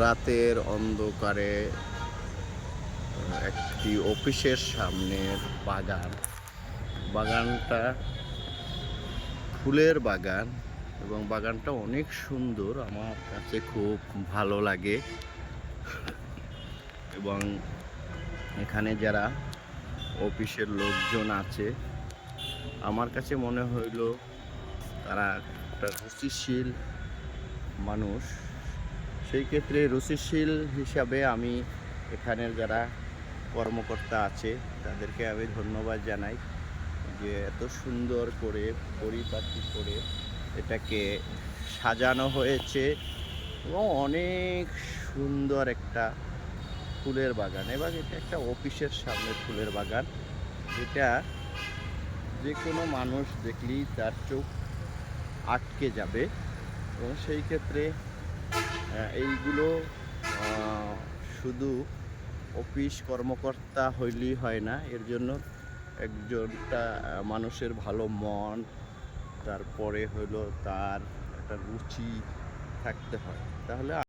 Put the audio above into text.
রাতের অন্ধকারে একটি অফিসের সামনের বাগানটা ফুলের বাগান এবং বাগানটা অনেক সুন্দর, আমার কাছে খুব ভালো লাগে। এবং এখানে যারা অফিসের লোকজন আছে, আমার কাছে মনে হইল তারা একটা রুচিশীল মানুষ। সেই ক্ষেত্রে রুচিশীল হিসাবে আমি এখানের যারা কর্মকর্তা আছে তাদেরকে আমি ধন্যবাদ জানাই যে এত সুন্দর করে পরিপাটি করে এটাকে সাজানো হয়েছে এবং অনেক সুন্দর একটা ফুলের বাগান। এবং এটা একটা অফিসের সামনে ফুলের বাগান, যেটা যে কোনো মানুষ দেখলেই তার চোখ আটকে যাবে। এবং সেই ক্ষেত্রে এইগুলো শুধু অফিস কর্মকর্তা হইলেই হয় না, এর জন্য একজনটা মানুষের ভালো মন, তারপরে হলো তার একটা রুচি থাকতে হয়, তাহলে